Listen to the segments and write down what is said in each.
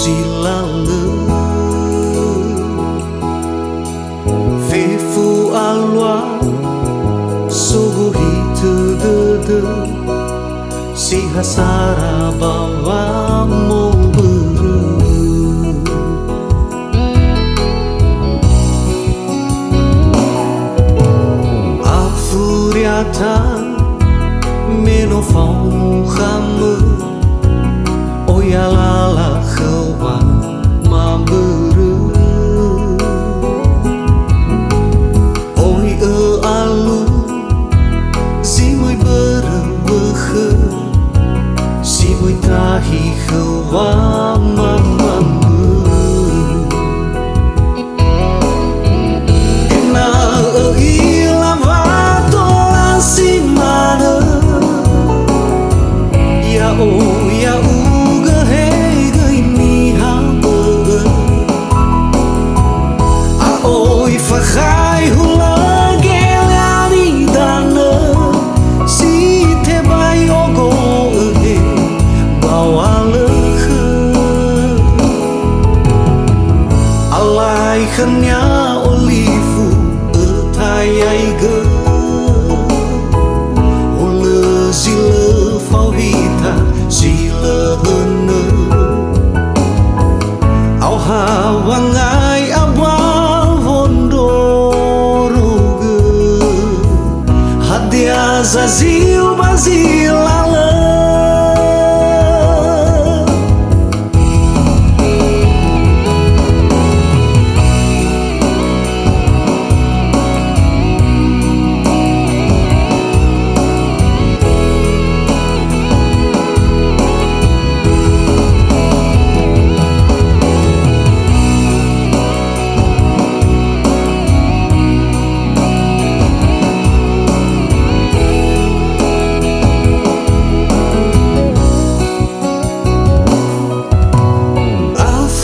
silale Fefu alwa subuhi tudede si hasara bawa mo beru Afuriata meno phong khame oyalala khawa ma beru oi alu zimoi beru si moi tahi khawa ma oh ya uga hey gai ni ha be a oi fa khai hula gelani dana si te bai ogo he bawale khe alai khanya olifu thai ai ge Wangai abang vondoroge hadia zazil bazilala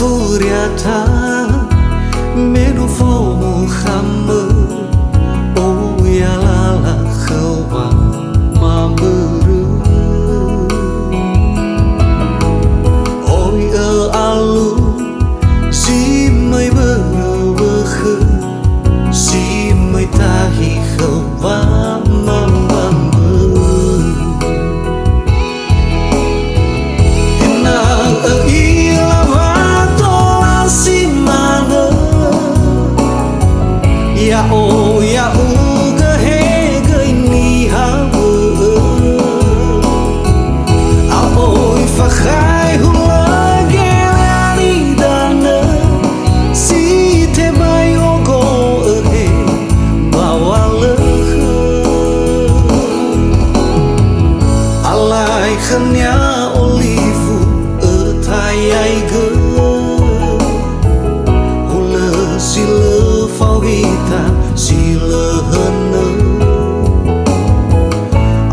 Furiata meno fomo khame oh ya lala khawa ma beru oi alu si mai beru khe si mai tahi khawa ma ya oh ya uga hey gai ni ha be a oi fa khai hula gelani dana si te bai ogo he bawale khe alai khanya olifu thai ai ge hula sila Fauvita sila hana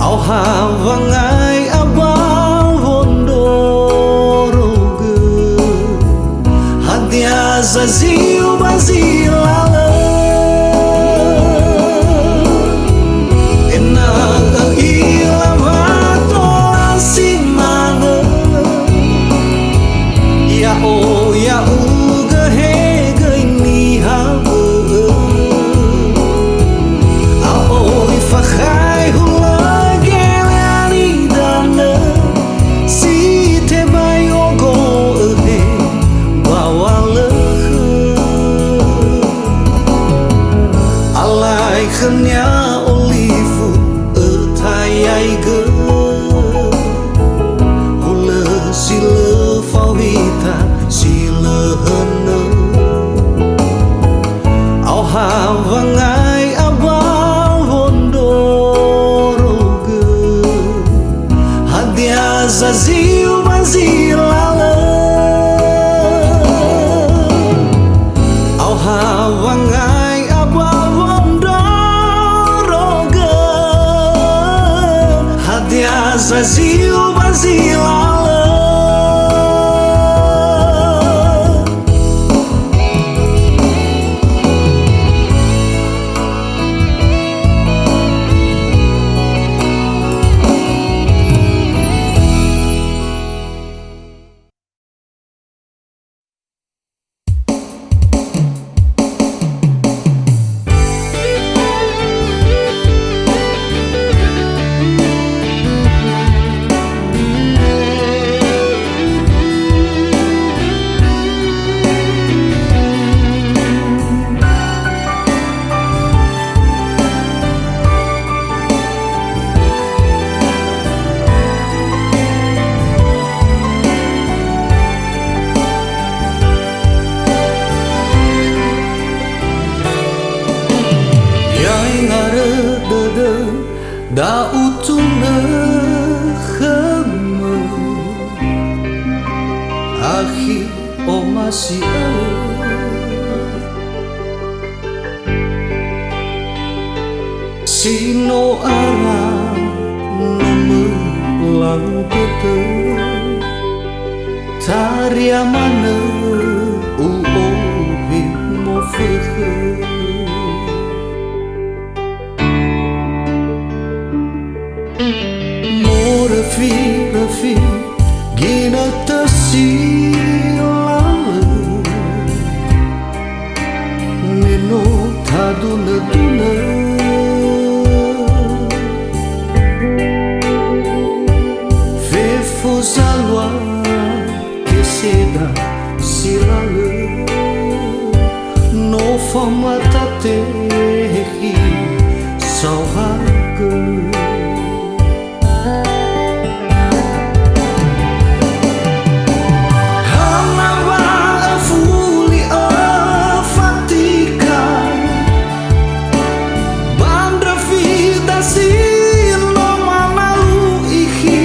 au hawangai abang vondoroge hadia zazil bazilala enaka ilavato asimana ya oh ya uga hey gai ni ha khanya olifu thai ai ge hula sila fauvita sila hana au hawangai abang vondoroge hadia zazil bazilala au hawangai Zazil bazilala Da utuna khama Akhi o masih Sino arang nemu lang tete Taria mana uohi mo fekhe Mo refi gina tasilale Neno taduna Zalwa que seda silale no famata tehi sauhaga Halawa afuli afatika Bandra vida sino manalu ihi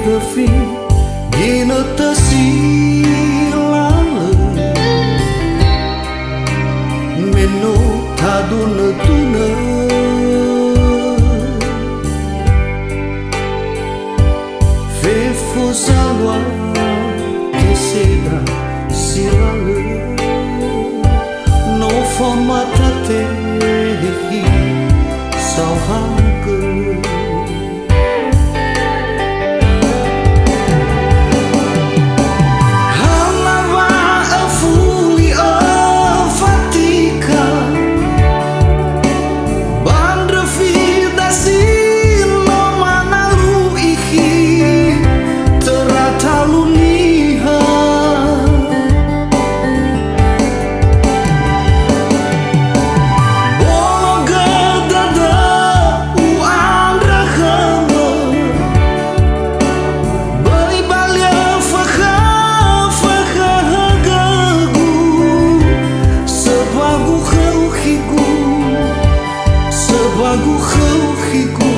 Refi gina tasilale Meno taduna tuna Fefo zalwa que seda silale No famata tehi sauhaga Lagu khawkiku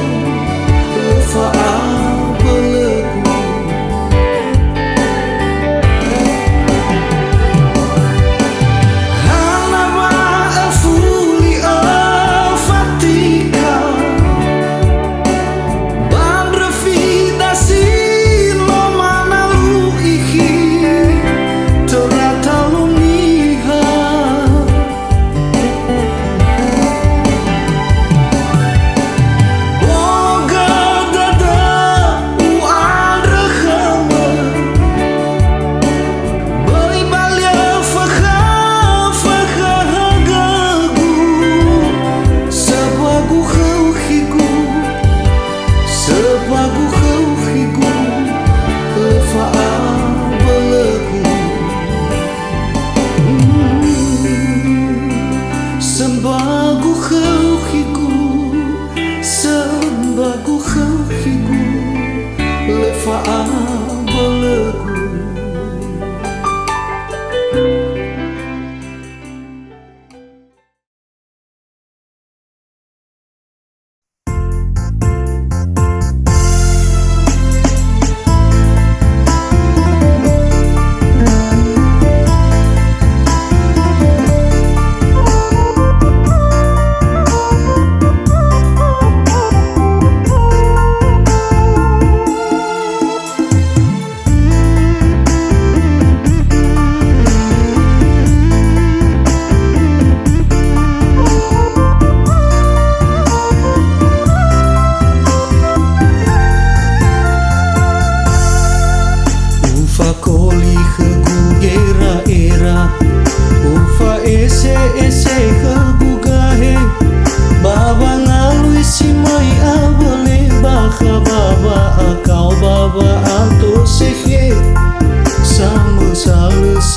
fa'abalagu Halawa afuli afatika Bandra vida silo manalu ihi Terataluniha Boga dada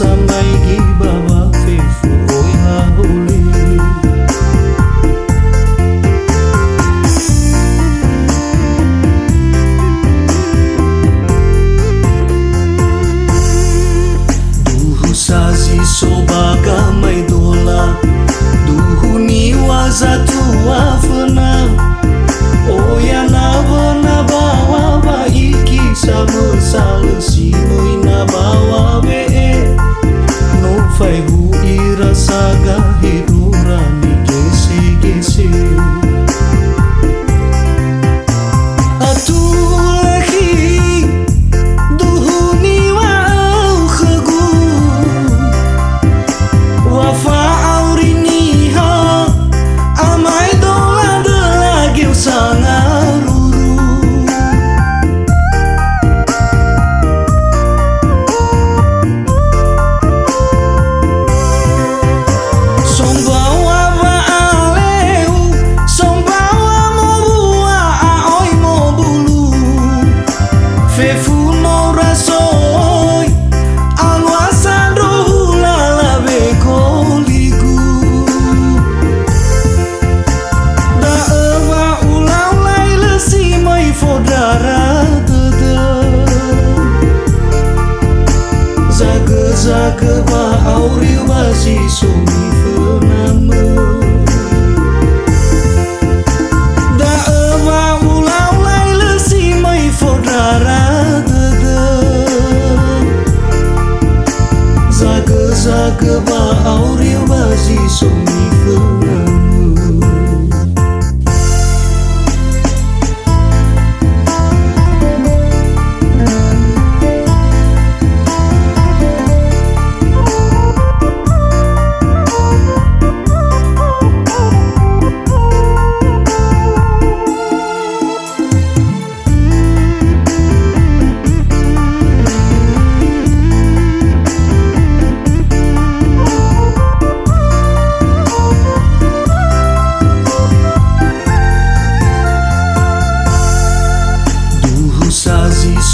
samai gi bawa fefu oi la hole duhu sazi sobaga mai dola duhu ni wazatu wafna oya na wana bawa ba iki sama salesi noi na bawa be no fai hu ira saga hidura ni gese gese atulahi duhu ni wa khagu wafa auri ni ha amai dola de lagi sangaru zaga ba auri wasi sumi fename da eva ulau lai lesi mai fodara dede zaga ba auri wasi sumi fename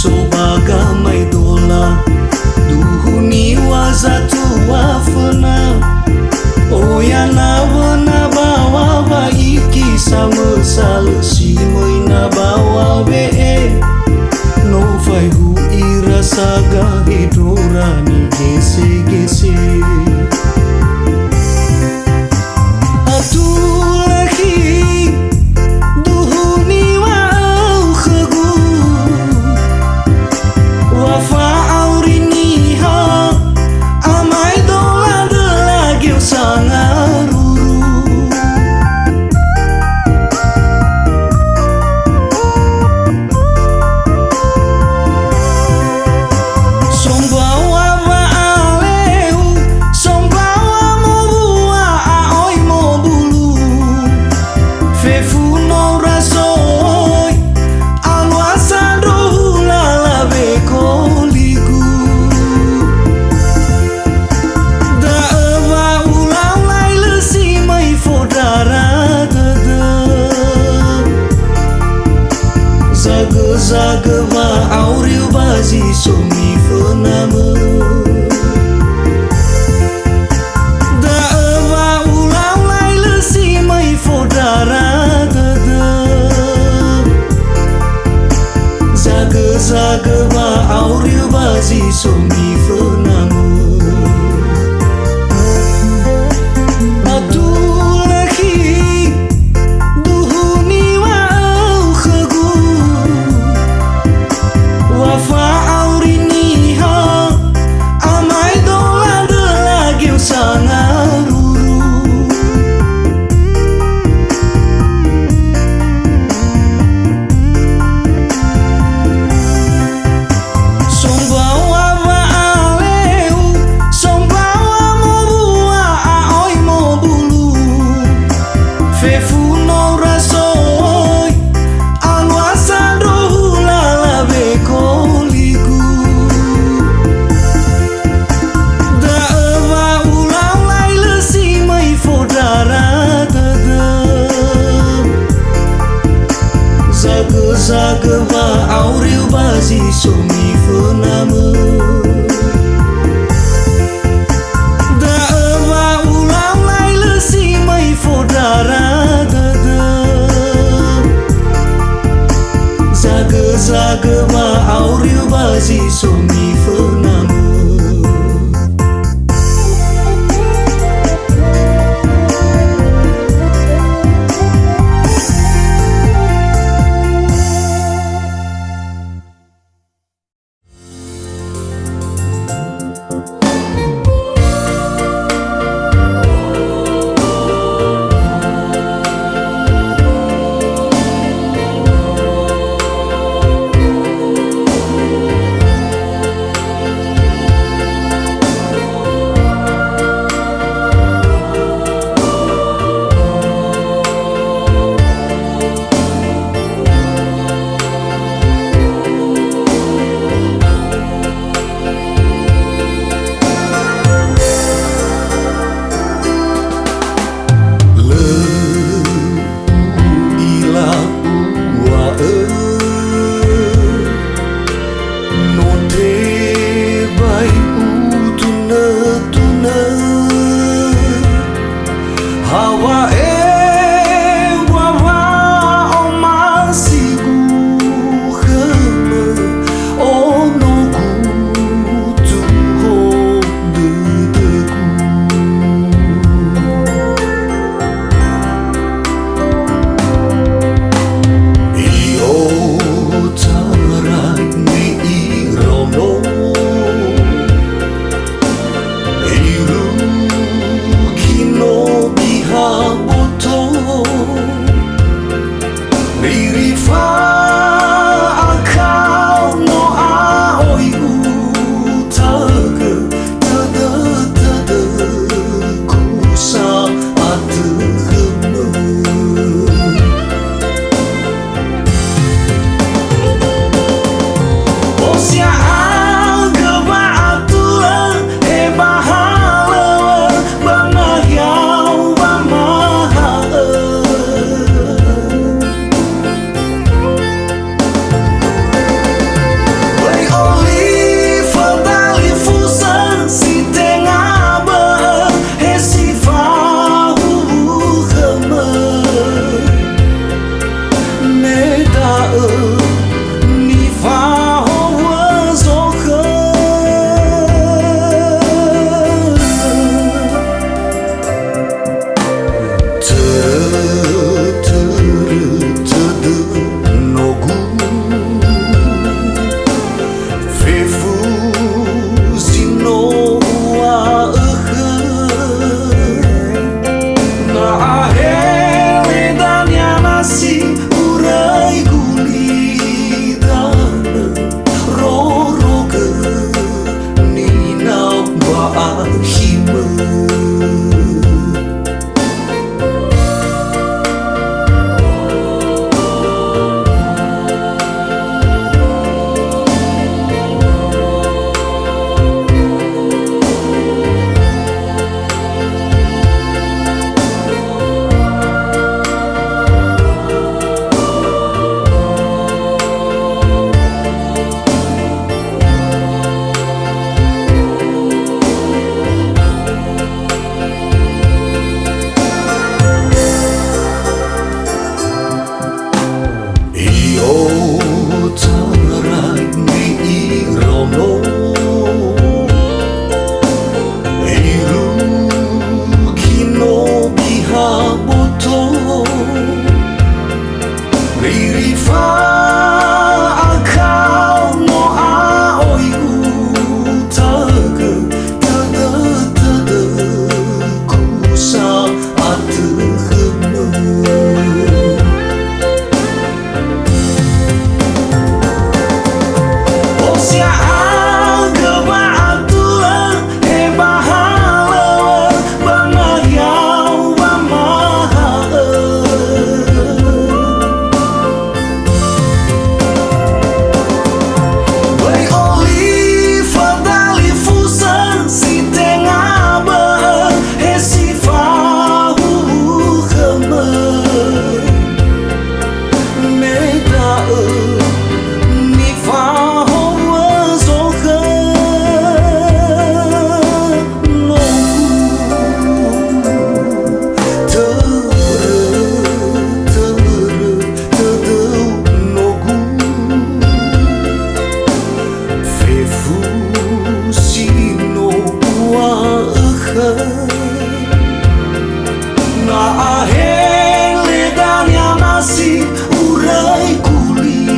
sobaga mai dola duhu ni wazatu wafna oya na wana bawa ba iki sama salesi moi na bawa be no fai hu ira saga hidura ni gese gese zaga ba auri bazi sumi fename da eva ulau lai lesi mai fodara dede zaga ba auri bazi sumi fename zaga ba auri bazi sumi fename Ririfa akau no aoi utaga tada kusa atgema Osia agama atua e bahala bamahau bamaha Na ahele danya nasi urai kuli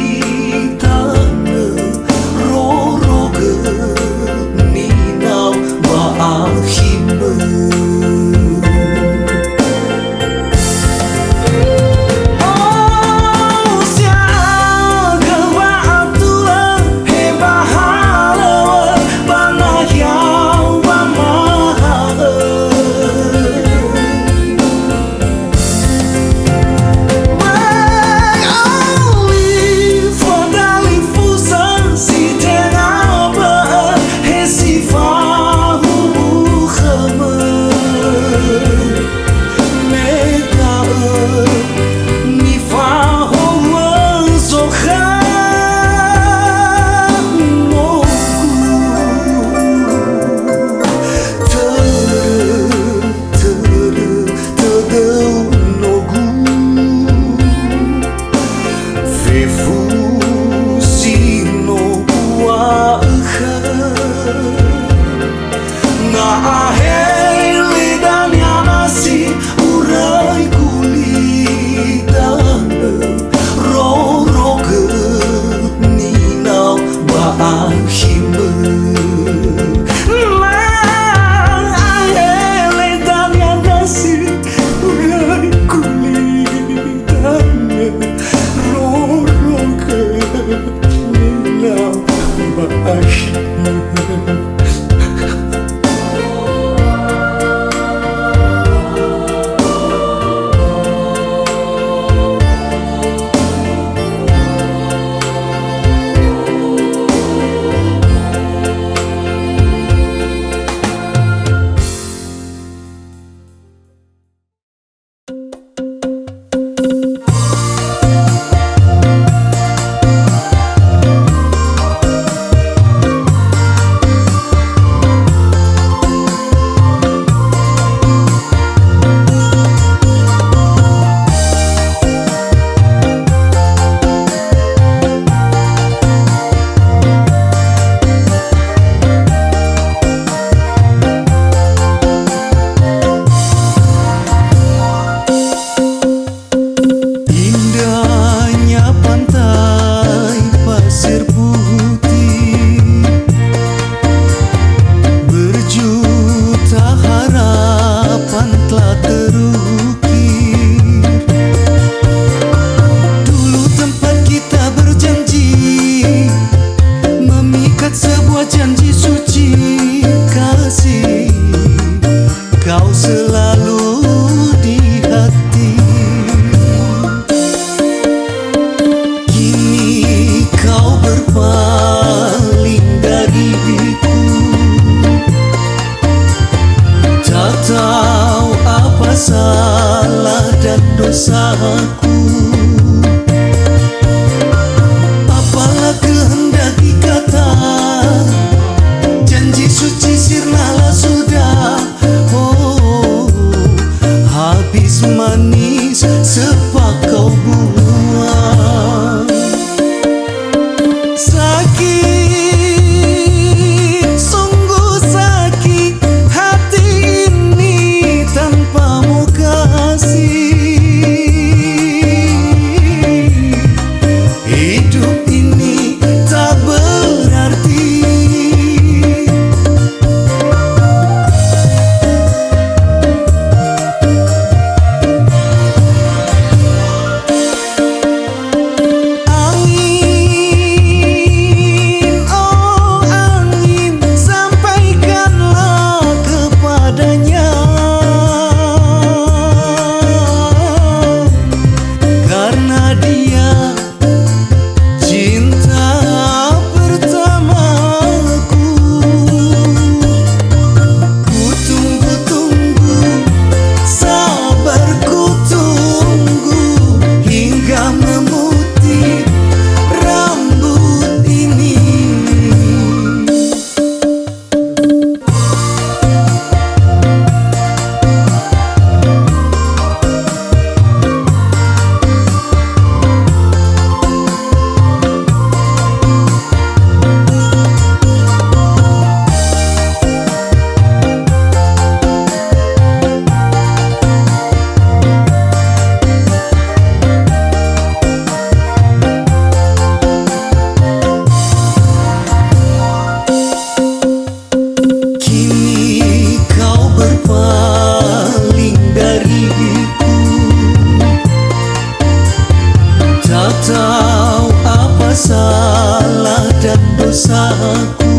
Tak tahu apa salah dan dosaku,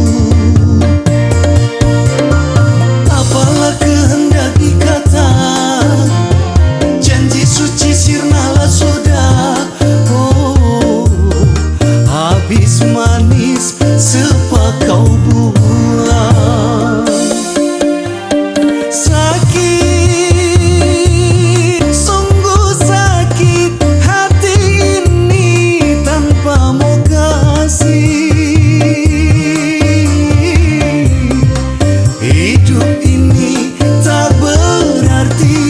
apalah kehendak dikata, janji suci sirnalah sudah. Oh, habis manis sepakat kau buang. Sakit, sungguh sakit hati ini tanpamu kasih. Hidup ini tak berarti.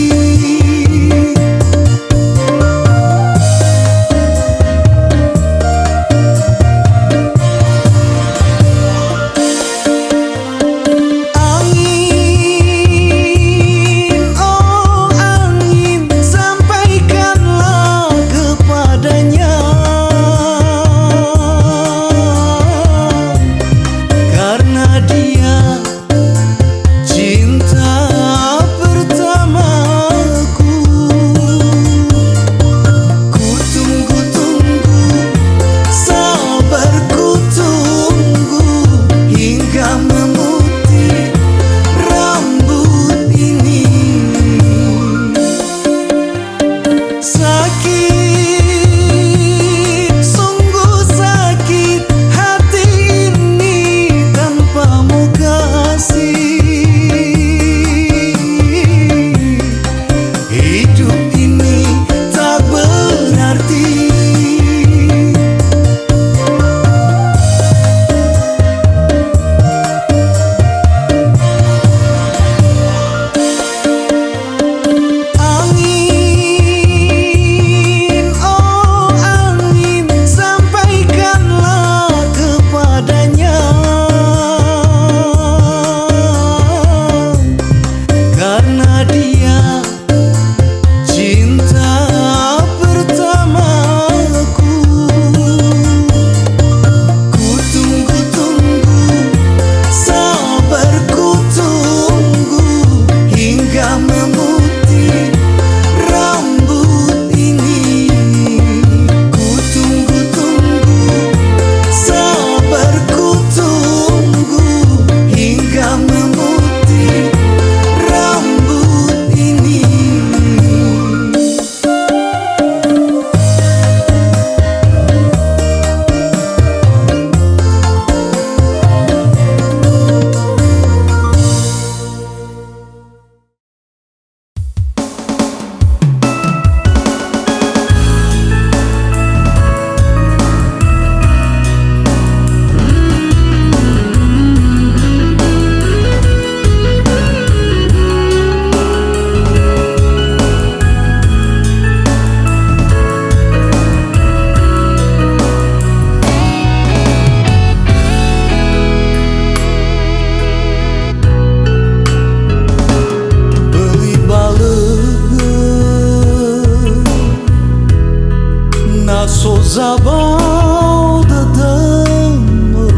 Zabau dadamu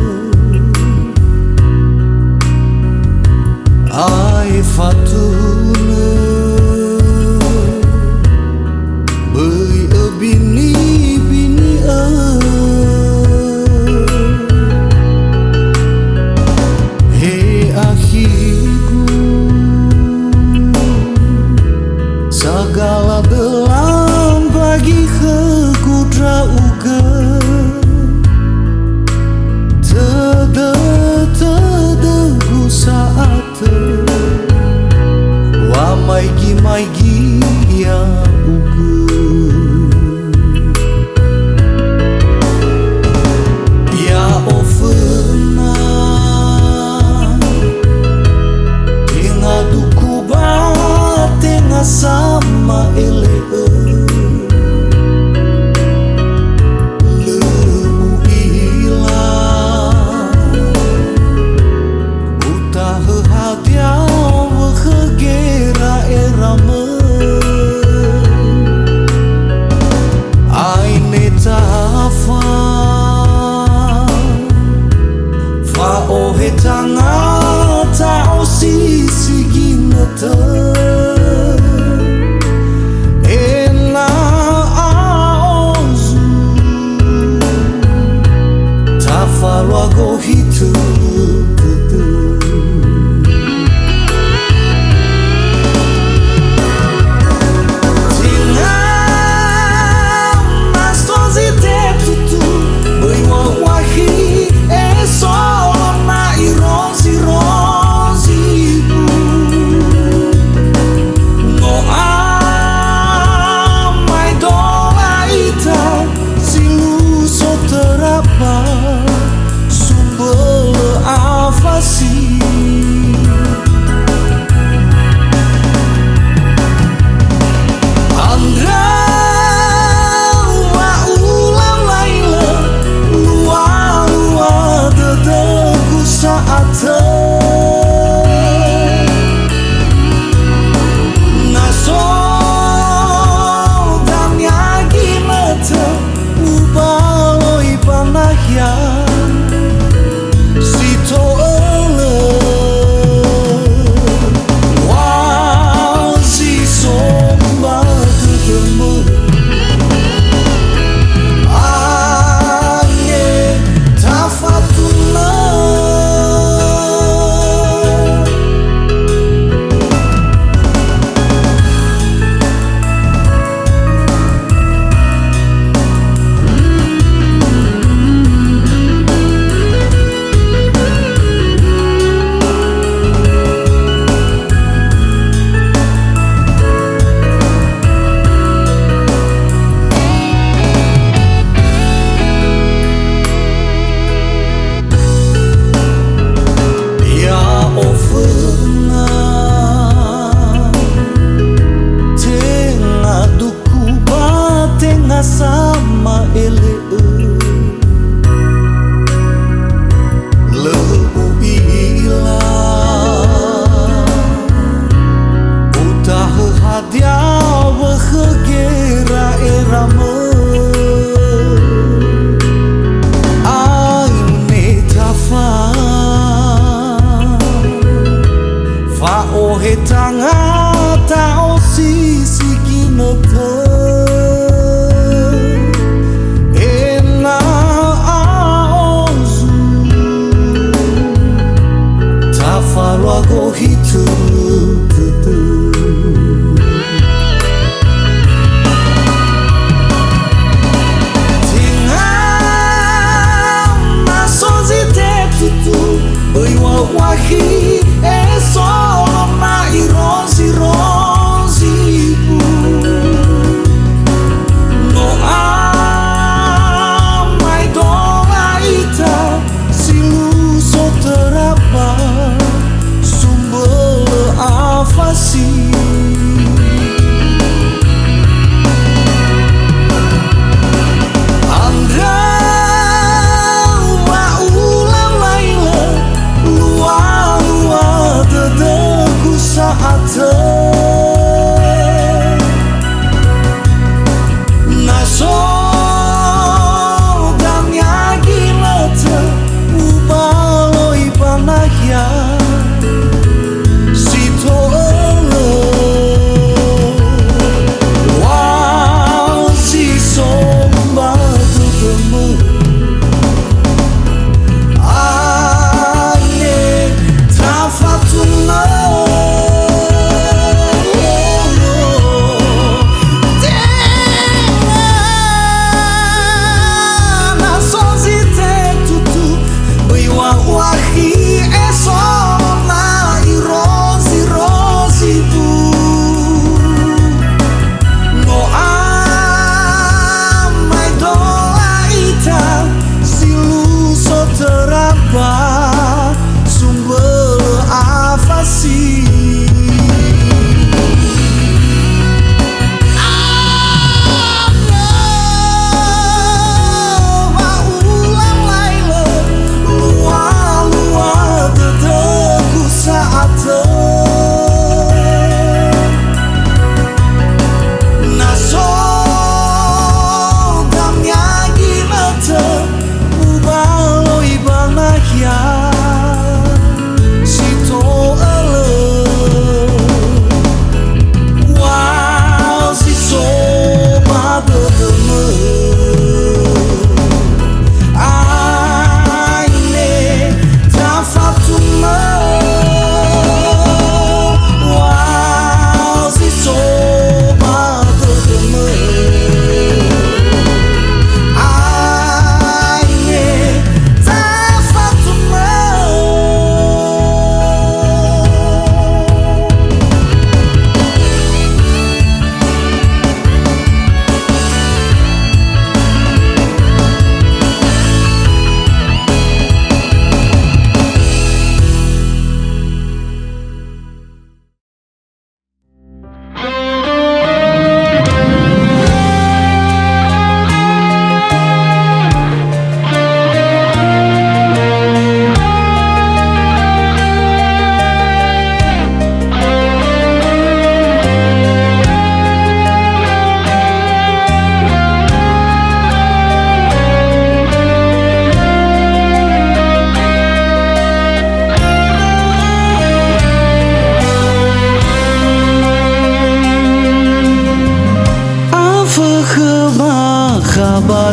ai fatuna beuy bini he akhiku segala dalam bagi kekudra uga bahagia si to wa si somba tutemu anye tafatuna sama ele lebu ila utah hadia wahgera erama aine tafa fa ohe tanga ta osisi kinota Falo ago hitu tutu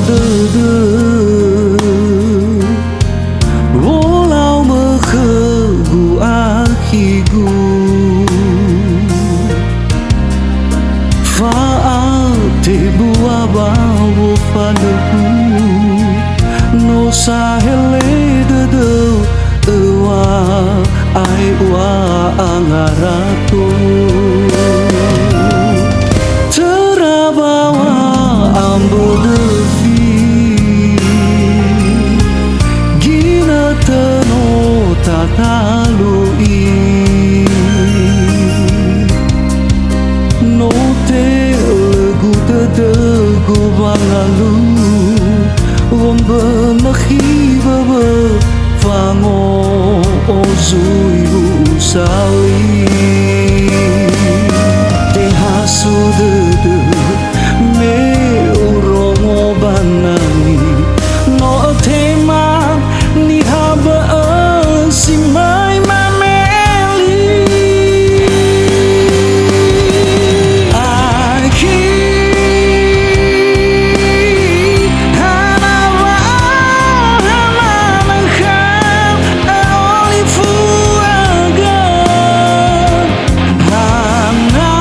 de de Walau mekegu akigu Faate bua bawo faluhu No sahele de de Ewa ai wa angarato Terabawa ambo devi Gina teno tatalui No te legu tedegu bangalu Wombe nakhiba Fango ozui usali Te hasu de me urongo banani No tema ni haba si mai mameli Aki hanawa hananangkan oli fuaga Hana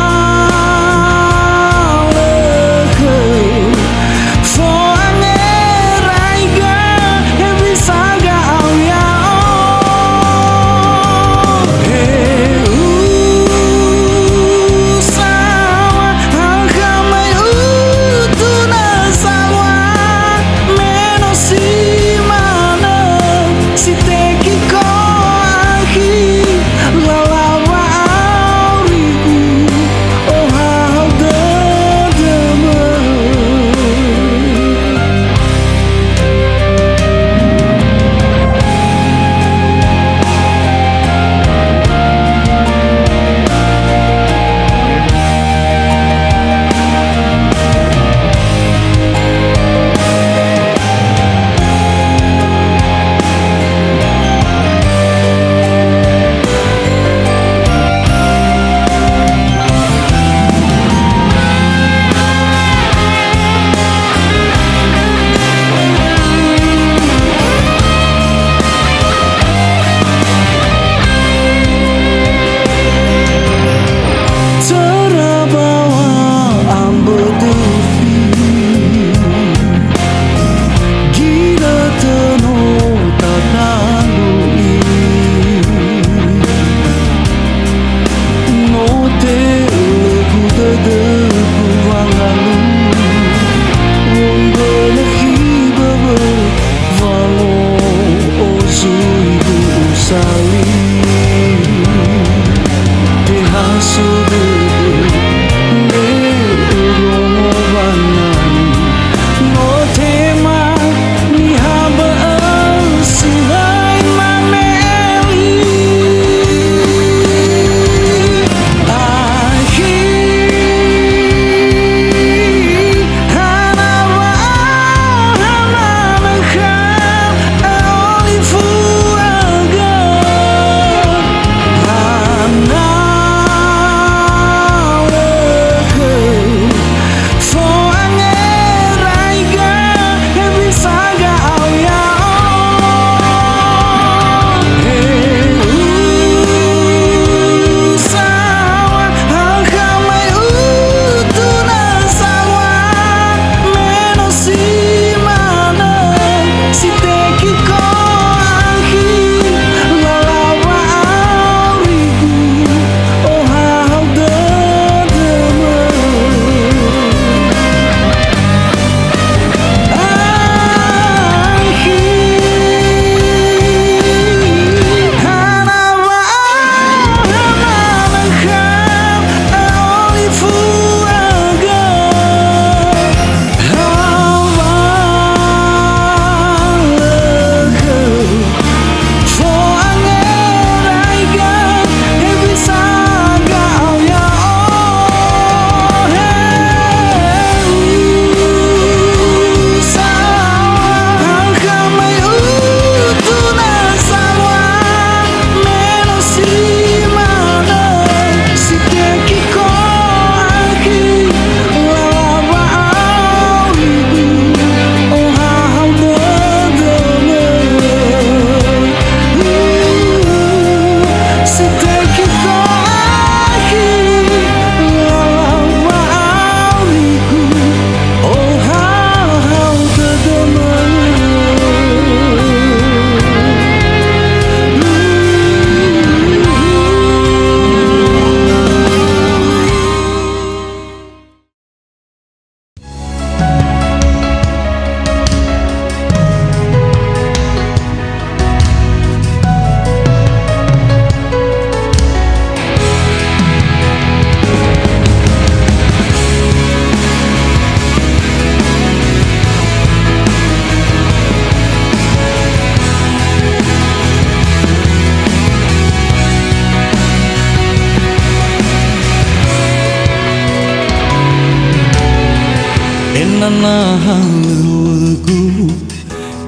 enana halegu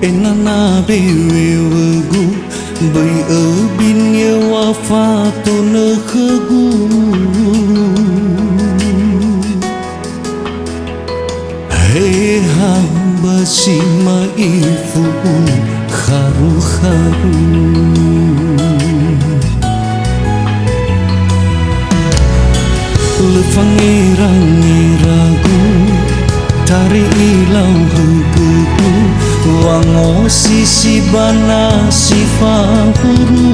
enana bewegu bai bin ye wafatu nekhegu hey hamba sima ifu kharu kharu lefangirang-iragu tari ilau hukuku wango sisi bana sifahuru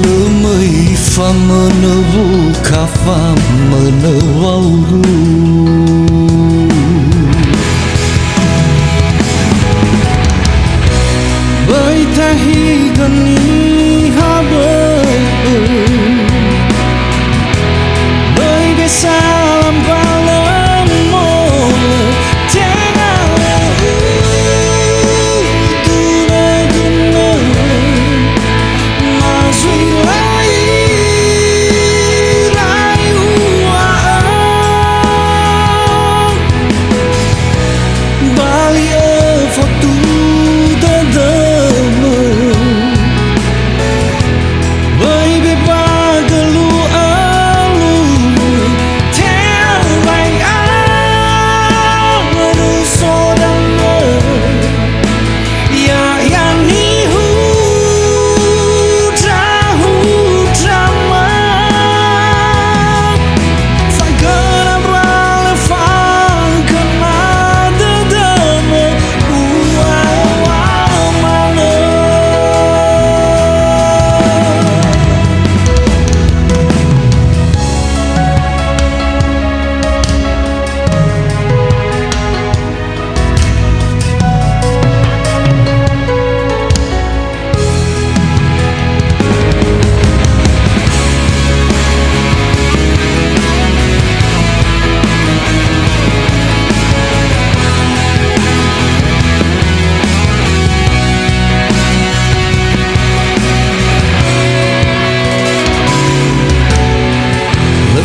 lemei fa menewu kafa menewauru baitahi gani salam balam mole tengah tuna guna mazui lai bali foto dadamo baby pagalu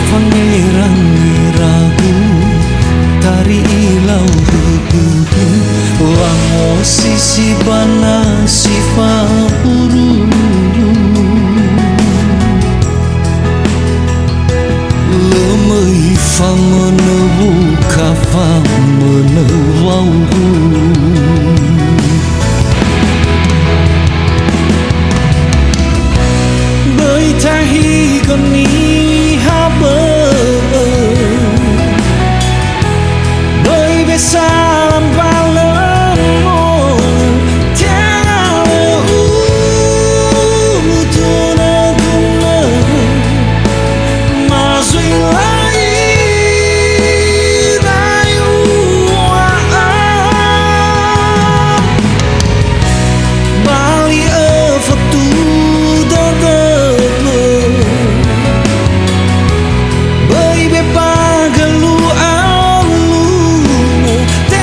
Pangerang-iragu tari ilau hukuku wango sisi bana sifahuru lemei fa menewu kafa menewauru baitahi gani salam balam tengah tuna guna mazui lai rayu bali foto dadamo baby pagalu te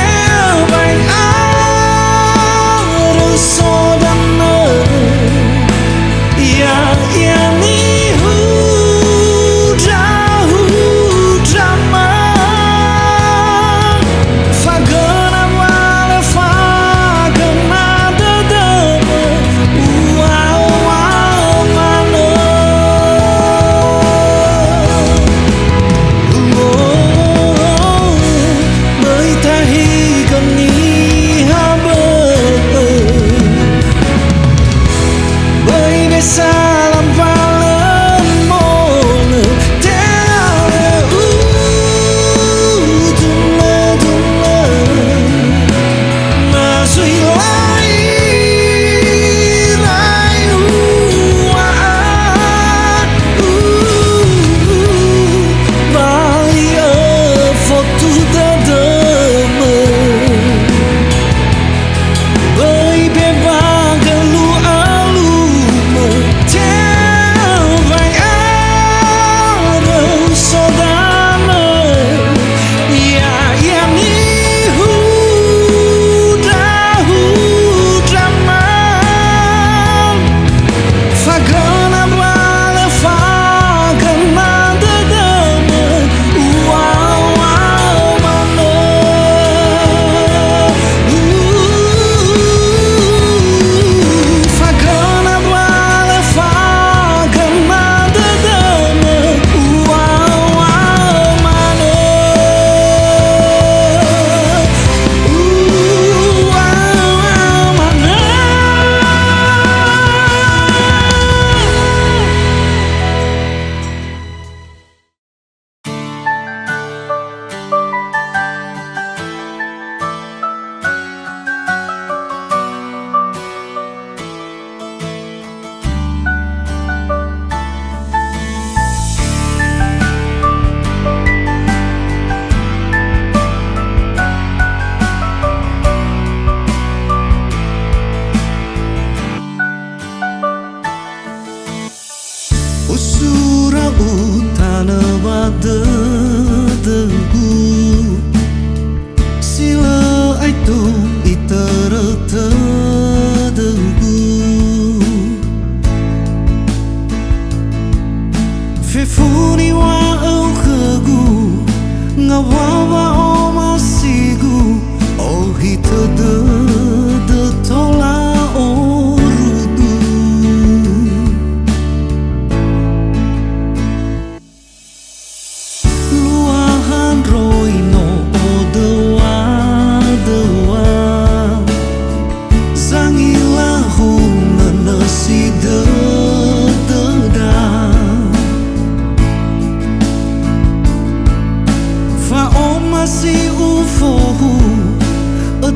masih UFO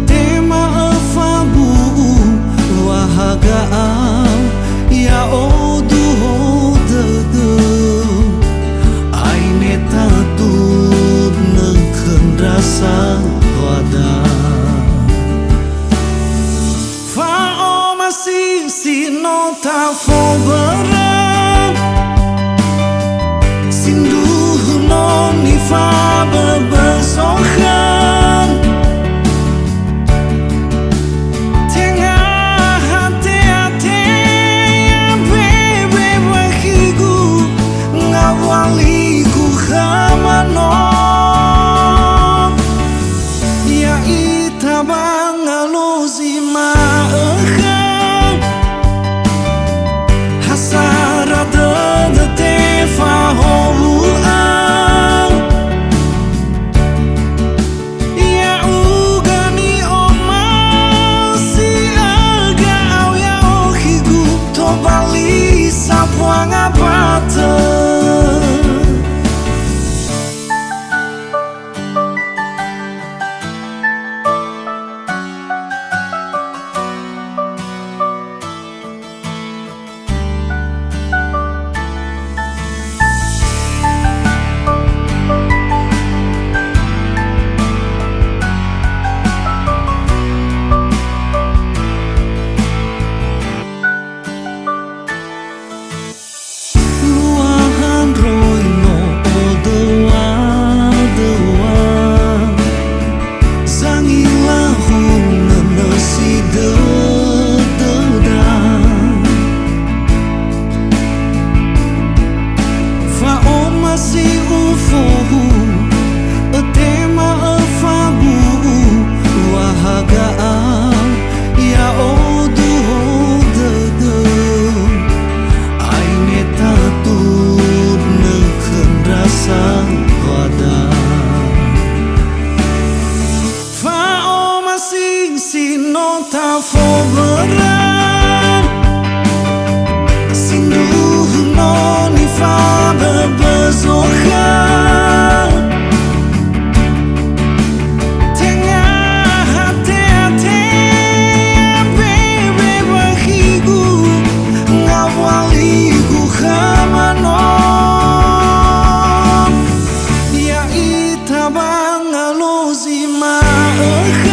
tema afabu wahagaan ya odu hodede aine tatut neken rasa wadah fao masih sino ta foberang sinduh non nifa berbesokan tengah hati-hati yang bebe bagiku ngawaliku kamanon ya ita bangaluzi maakan hasara dedete fahobuang ya ugani oma si aga au ya ohigu to bali sapuang abate ta foberang sinduh non nifa berbesokan tengah hati-hati yang bebe bagiku ngawaliku kamanon ya ita bangaluzi maakan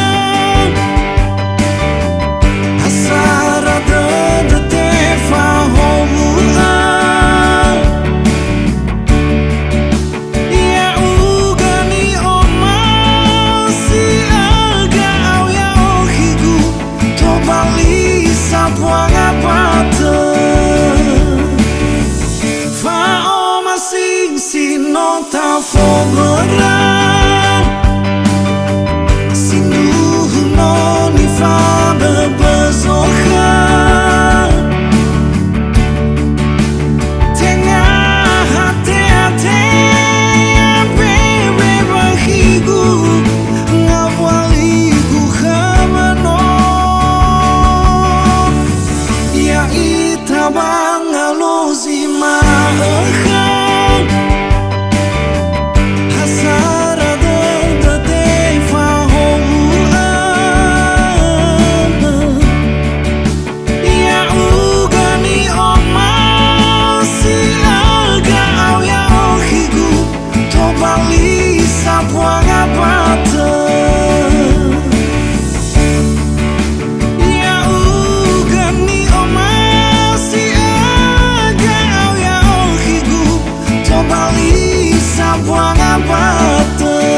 sapuang abate fao masing sino ta foberang sinduh non nifa berbesokan tengah hati-hati yang bebe bagiku ngawaliku kamanon ya ita bangaluzi maakan hasara dedete fahobuang ya ugani oma si aga au ya ohigu to bali sapuang abate sapuang abate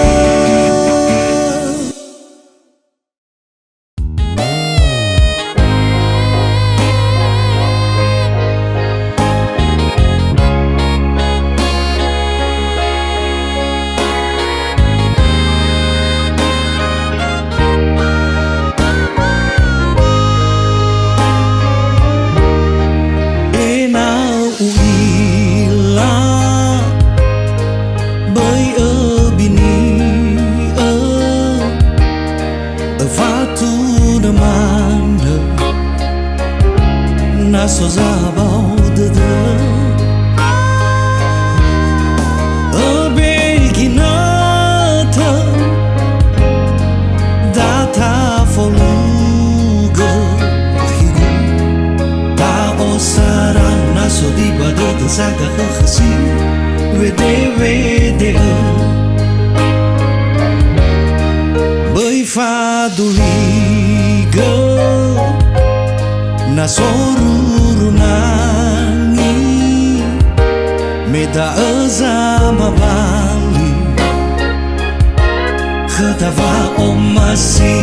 so zabau de a beginata faduliga na sorurunangi meda azama bali khadava omasi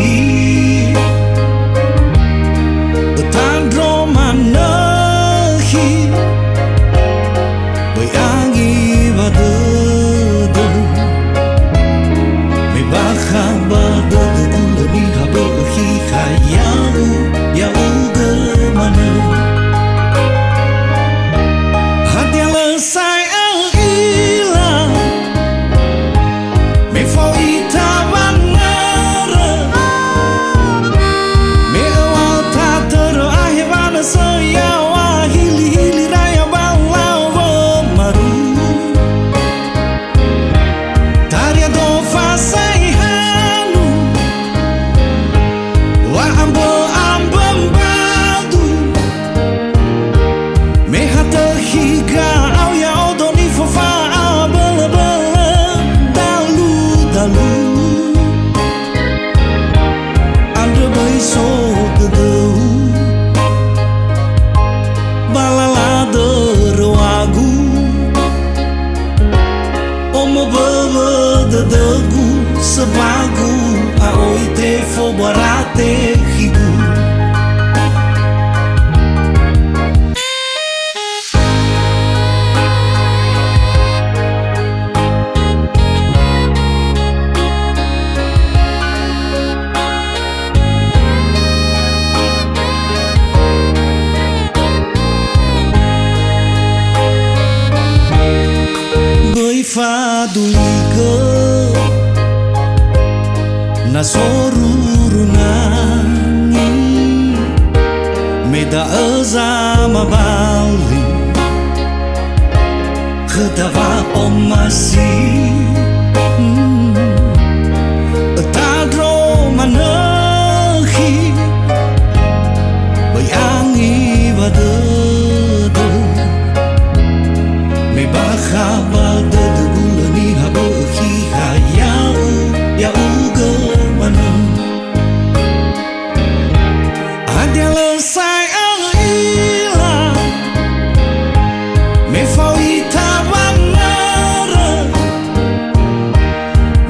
tandro manahi bayangi badadu me bakha badadu kulani habahi khayau ya ugamana hati lesai ila me fo ita banara me awal ta ter ahibana saya wa hili hili raya balau maru taria do fasai hanu wa ambo ambam badu me hata higa au ya odoni fofa bala bala dalu dalu anda bai so de balala derwagu omo baba dedagu sebagu aoi te fo barate higu bai faduliga na sorurunangi meda azama bali khadava omasi tadro manahi bayangi badadu me bakha badadu gulani habahi khayau ya ugamana hati lesai ila me fo ita banara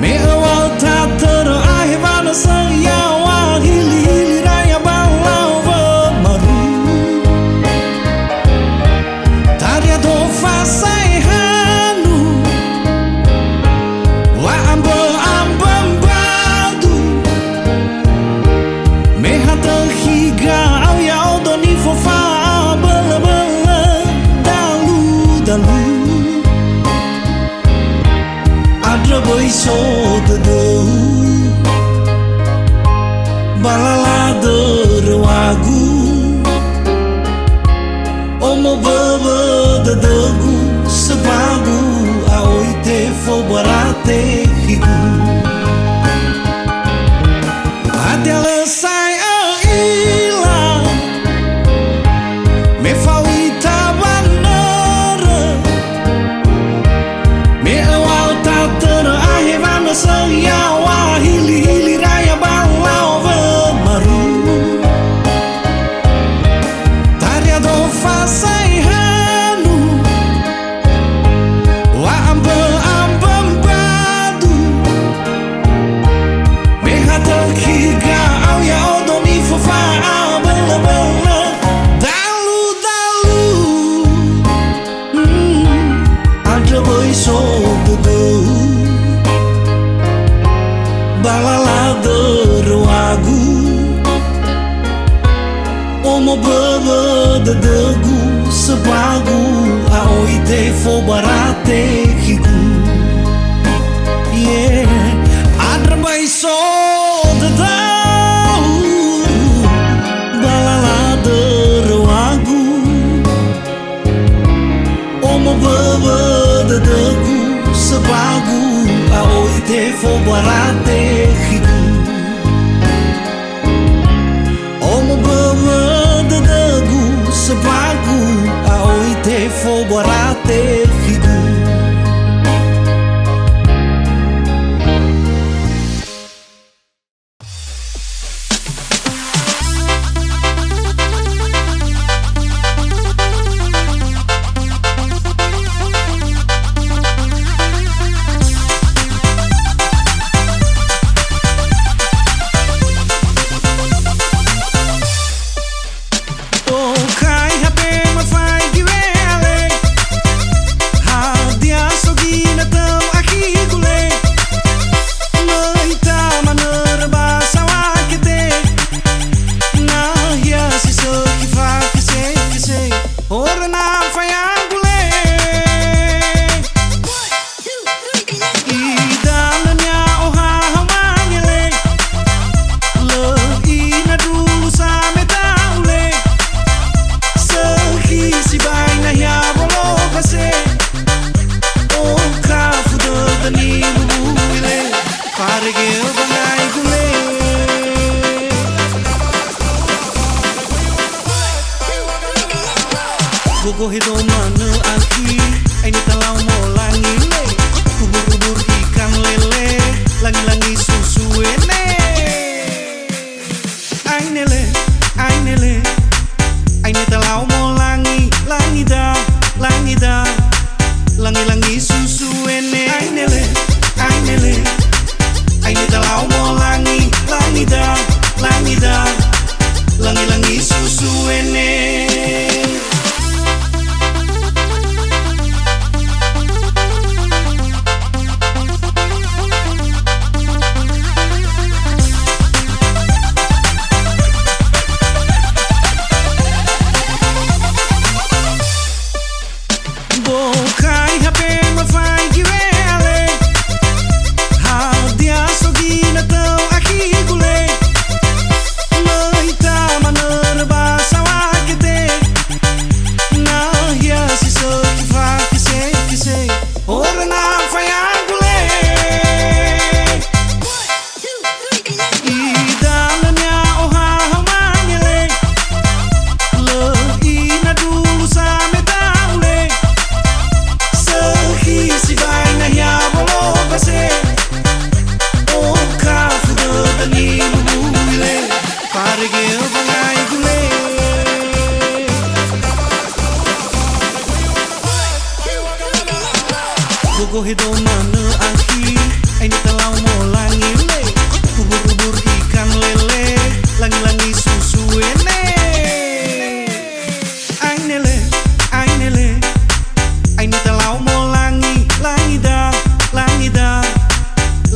me awal ta ter ahibana saya wa hili hili raya balau maru taria do fasai hanu wa ambo ambam badu me hata higa au ya odoni fofa bala bala dalu dalu adra bai so de balala derwagu omo baba dedagu sebagu aoi te fo barate higu hati lesai ila me fo ita banara me awal ta ter ahibana saya wa hili hili raya balau maru taria do fasai hanu wa amba ambam badu me hata higa au ya odoni fofa bala bala dalu dalu anda bai so de balala derwagu omo baba dedagu sebagu aoi te fo barate higu yeah adra bai so dedau balala derwagu omo baba dedagu sebagu aoi te fo barate higu omo baba dedagu sebagu aoi te fo barate higu parigil bangai gule. Gogo hidup mana aki, ini talau mau langi le, ubur-ubur ikan lele, langi-langi susu ene. Ainele, ini talau mau langi, langi da, langi-langi susu ene. Ainele, ini talau mau langi, da, langi-langi susu ene. Bokai HP mafai giwe ale, hal dia sogi na tau aki gule. Leita manerba sawa gede, na hia si soki fa kise, ora na faya gule. Idalanya oha hamanyele, le ina dulu same daule. Si vai na hia bolo base, o kafu do tani mule, parigil bangai gule. Gogo hidup mana aki, ini talau mau langi le, ubur-ubur ikan lele, langi-langi susu ene. Ainele, ini talau mau langi da,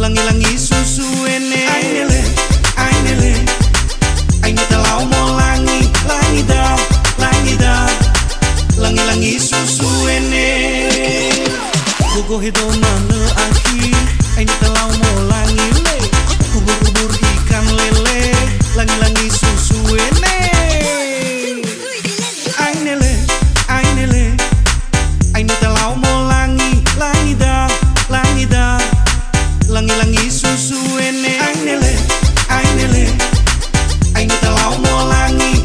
langi-langi susu ene. Ainele, ini talau mau langi da, langi-langi susu ene. Gogo hidup mana aki, ini talau mau langi le, ubur-ubur ikan lele, langi-langi susu ene. Ainele, ini talau mau langi da, langi-langi susu ene. Ainele, ini talau mau langi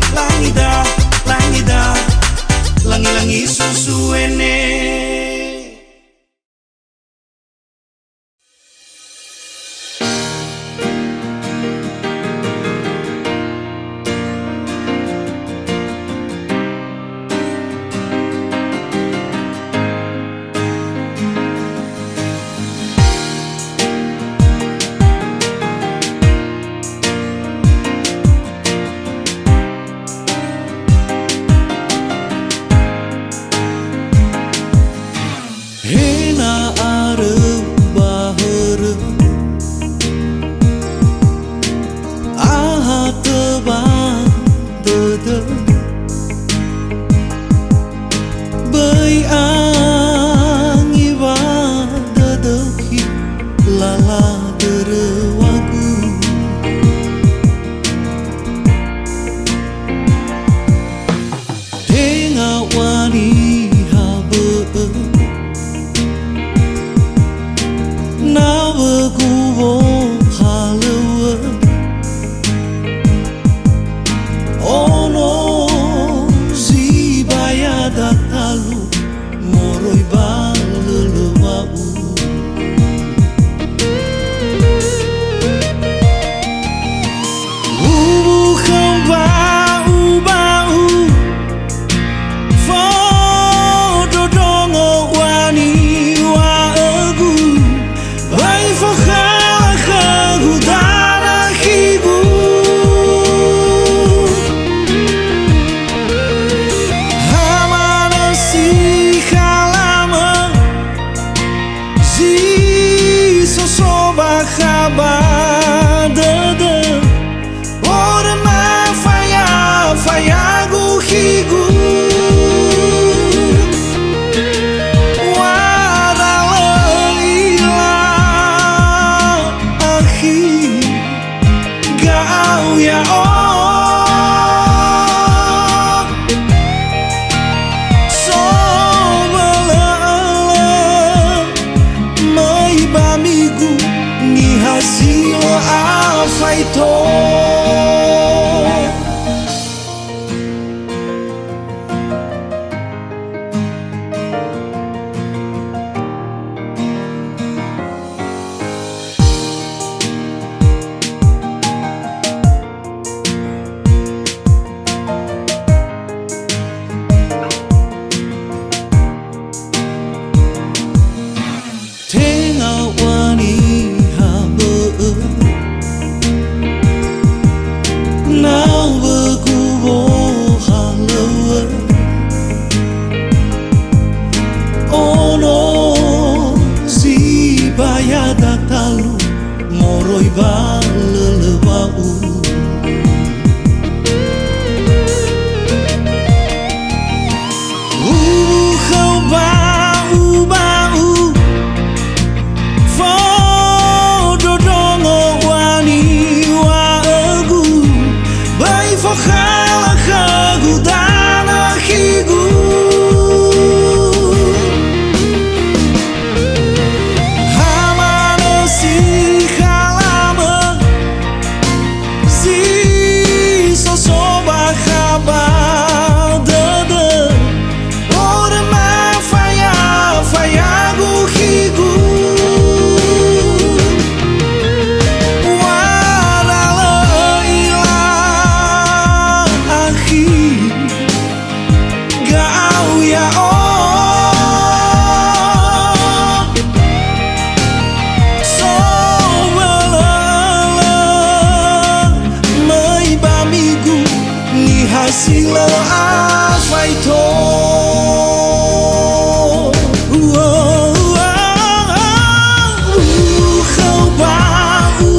da, langi-langi susu ene. hasil apa itu? Moroi ba lelewau kau bau fodo dongo wani wa egu bai fokhala kagu dana higu hasil apa itu? Kau bau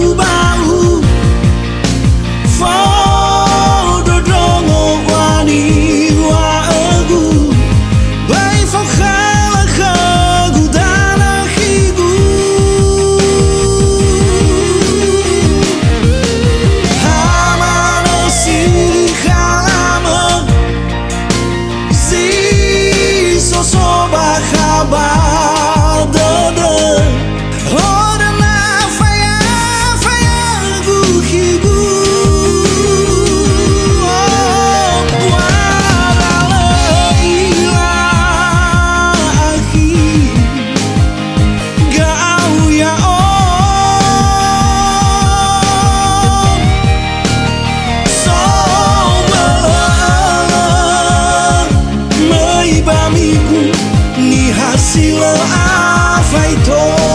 fodo dongo wani wa egu bai fokhala kagu dana higu hamano hasil apa itu?